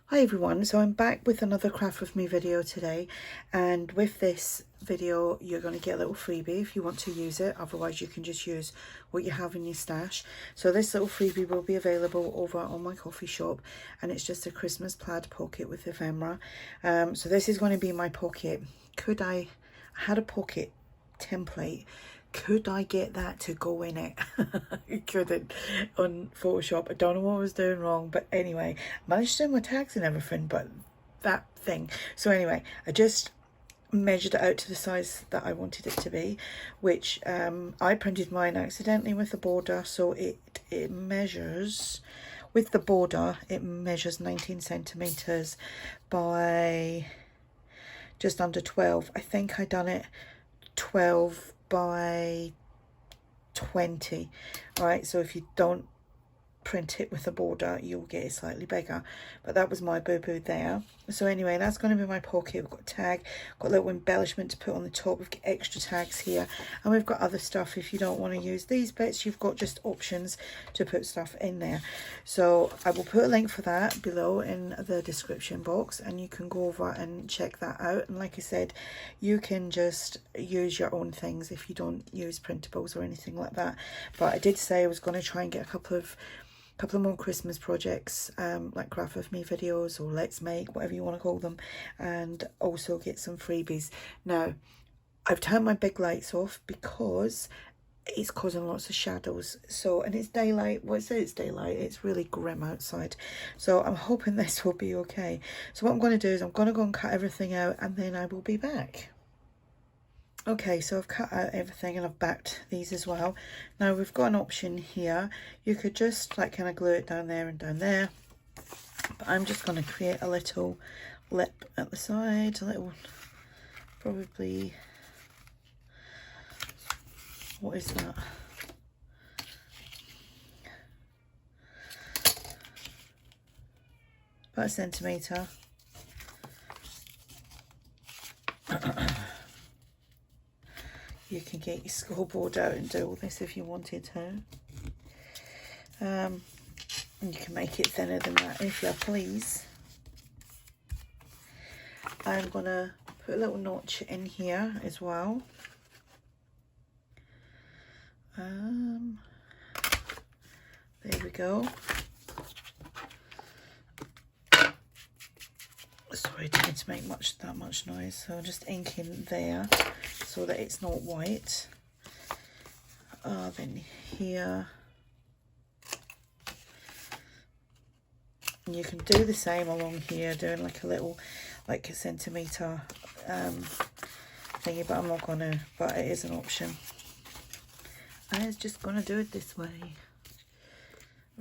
Hi everyone, so I'm back with another craft with me video today, and with this video you're going to get a little freebie if you want to use it. Otherwise you can just use what you have in your stash. So this little freebie will be available over on my coffee shop, and it's just a Christmas plaid pocket with ephemera. So this is going to be my pocket. I had a pocket template. Could I get that to go in it? I couldn't on Photoshop. I don't know what I was doing wrong, but anyway, managed to do my tags and everything, but that thing. So anyway, I just measured it out to the size that I wanted it to be, which I printed mine accidentally with the border, so it measures, with the border, it measures 19 centimeters by just under 12. I think I done it 12 by 20, right? So if you don't print it with a border, you'll get it slightly bigger, but that was my boo-boo there. So anyway, that's going to be my pocket. We've got a tag, got a little embellishment to put on the top. We've got extra tags here, and we've got other stuff. If you don't want to use these bits, you've got just options to put stuff in there. So I will put a link for that below in the description box, and you can go over and check that out. And like I said, you can just use your own things if you don't use printables or anything like that. But I did say I was going to try and get a couple of more Christmas projects, like craft with me videos, or let's make, whatever you want to call them, and also get some freebies. Now I've turned my big lights off because it's causing lots of shadows. So, and it's daylight. Well, it's daylight, it's really grim outside, so I'm hoping this will be okay. So what I'm going to do is I'm going to go and cut everything out, and then I will be back. Okay, so I've cut out everything and I've backed these as well. Now we've got an option here. You could just like kind of glue it down there and down there, but I'm just going to create a little lip at the side, a little, probably, what is that? About 1 centimetre. You can get your scoreboard out and do all this if you wanted to. And you can make it thinner than that if you please. I'm going to put a little notch in here as well. There we go. Sorry, didn't to make that much noise, so just ink in there so that it's not white. Then here, and you can do the same along here, doing like a little, like a centimetre thingy, but I'm not gonna, but it is an option. I was just gonna do it this way.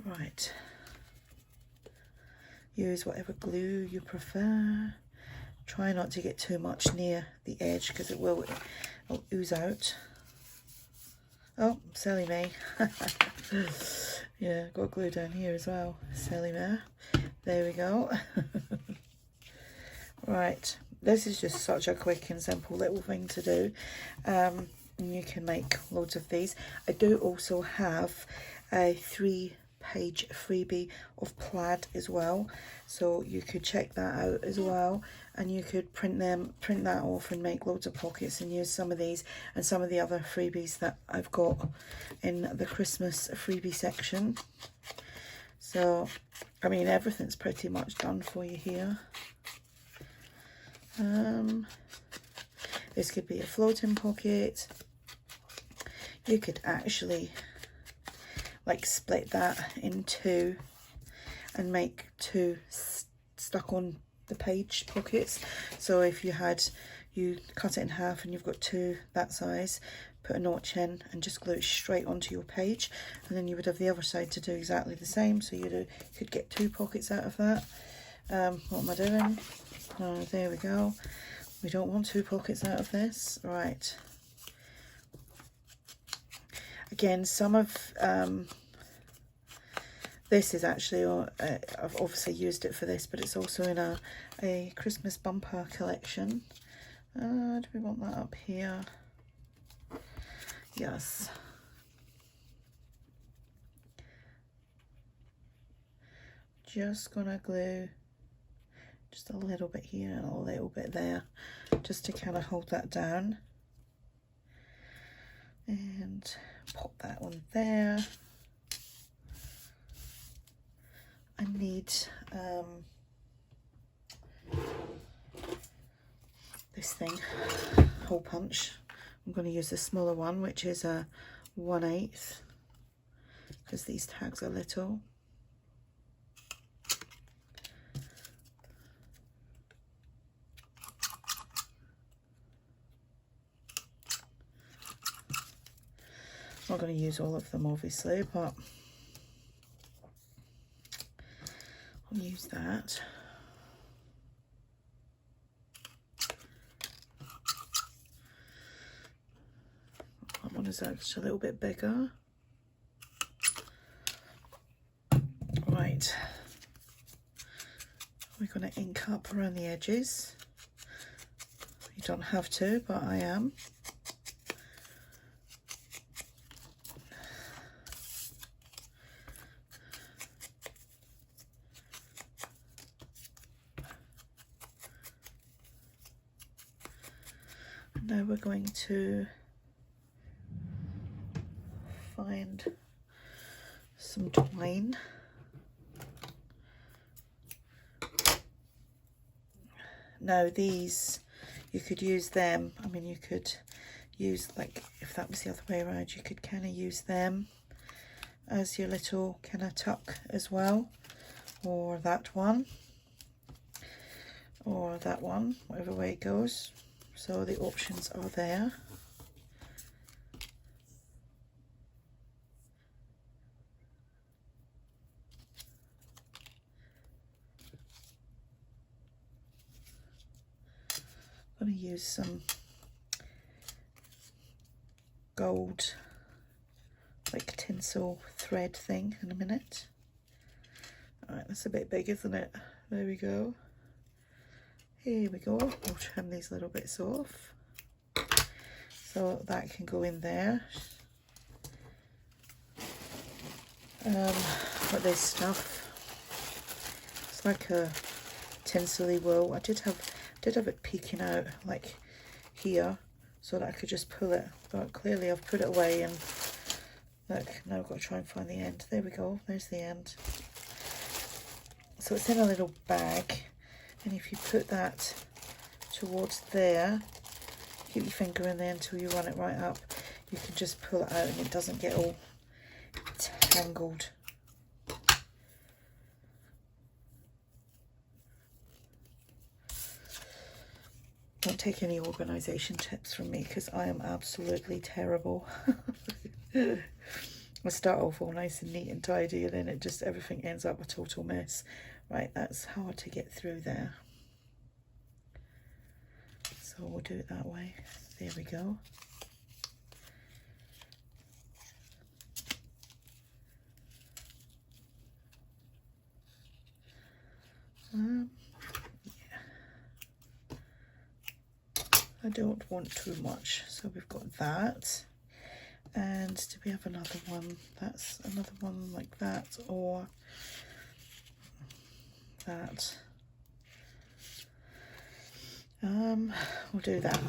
Right. Use whatever glue you prefer. Try not to get too much near the edge because it'll ooze out. Oh, silly me. Yeah, got glue down here as well. Silly me. There we go. Right, this is just such a quick and simple little thing to do. And you can make loads of these. I do also have a 3-page freebie of plaid as well, so you could check that out as well, and you could print that off and make loads of pockets and use some of these and some of the other freebies that I've got in the Christmas freebie section. So I mean, everything's pretty much done for you here. This could be a floating pocket. You could actually like split that in two and make two stuck on the page pockets. So if you cut it in half and you've got two that size, put a notch in and just glue it straight onto your page, and then you would have the other side to do exactly the same. So you could get 2 pockets out of that. What am I doing? Oh, there we go. We don't want 2 pockets out of this. Right. Again, some of this is actually, I've obviously used it for this, but it's also in a Christmas bumper collection. Do we want that up here? Yes. Just gonna glue just a little bit here and a little bit there, just to kind of hold that down. And pop that one there. I need this thing, hole punch. I'm going to use the smaller one, which is a 1/8, because these tags are little. I'm not going to use all of them obviously, but I'll use that. That one is actually a little bit bigger. Right, we're going to ink up around the edges. You don't have to, but I am. Now we're going to find some twine. Now these, you could use them, I mean you could use, like if that was the other way around, you could kind of use them as your little kind of tuck as well, or that one, whatever way it goes. So the options are there. I'm going to use some gold, like tinsel thread thing in a minute. Alright, that's a bit big, isn't it? There we go. Here we go. We'll trim these little bits off. So that can go in there. But this stuff, it's like a tinsely wool. I did have it peeking out like here so that I could just pull it, but clearly I've put it away, and look, now I've got to try and find the end. There we go, there's the end. So it's in a little bag, and if you put that towards there, keep your finger in there until you run it right up, you can just pull it out and it doesn't get all tangled. Don't take any organisation tips from me, because I am absolutely terrible. I start off all nice and neat and tidy, and then it just, everything ends up a total mess. Right, that's hard to get through there. So we'll do it that way. There we go. I don't want too much, so we've got that. And do we have another one? That's another one like that, or that. We'll do that.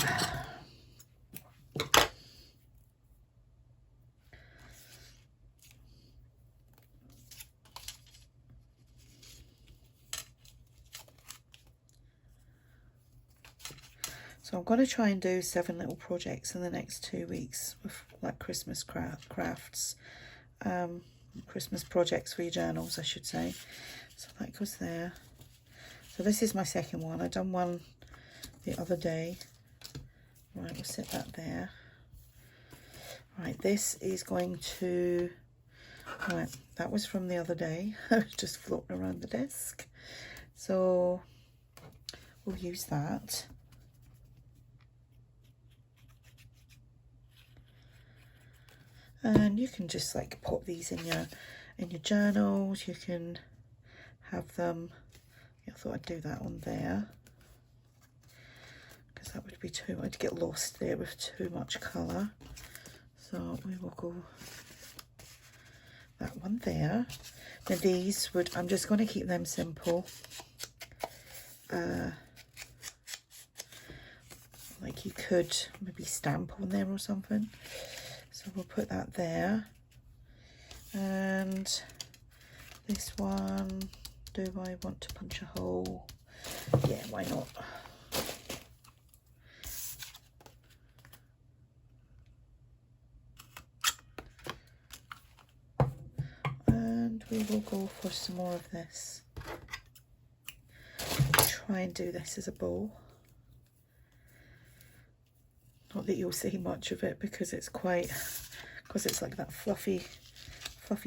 So I'm going to try and do 7 little projects in the next 2 weeks with like Christmas crafts, Christmas projects for your journals, I should say. So that goes there. So this is my second one. I done one the other day. Right, we'll set that there. Right, this is going to, right, that was from the other day. I was just floating around the desk. So we'll use that. And you can just like pop these in your journals. You can have them. I thought I'd do that on there, because that would be too, I'd get lost there with too much colour. So we will go that one there. Now these would, I'm just going to keep them simple. like you could maybe stamp on there or something. So we'll put that there. And this one, do I want to punch a hole? Yeah, why not? And we will go for some more of this. Try and do this as a bow. Not that you'll see much of it because it's quite, because it's like that fluffy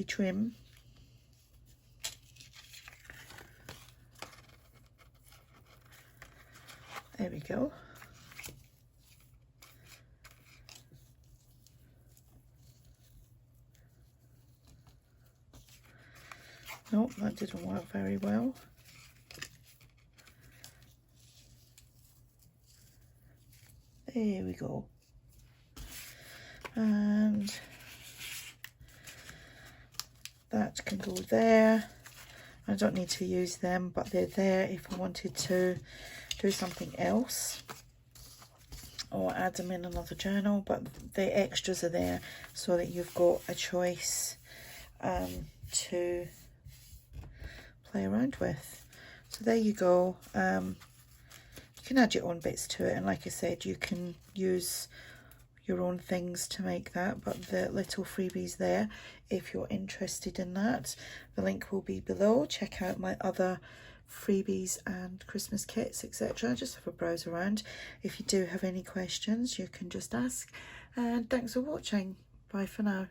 trim. There we go. Nope, that didn't work very well. There we go. And that can go there. I don't need to use them, but they're there if I wanted to do something else or add them in another journal, but the extras are there so that you've got a choice to play around with. So there you go. You can add your own bits to it, and like I said, you can use your own things to make that, but the little freebies there if you're interested in that. The link will be below. Check out my other freebies and Christmas kits, etc. Just have a browse around. If you do have any questions, you can just ask. And thanks for watching. Bye for now.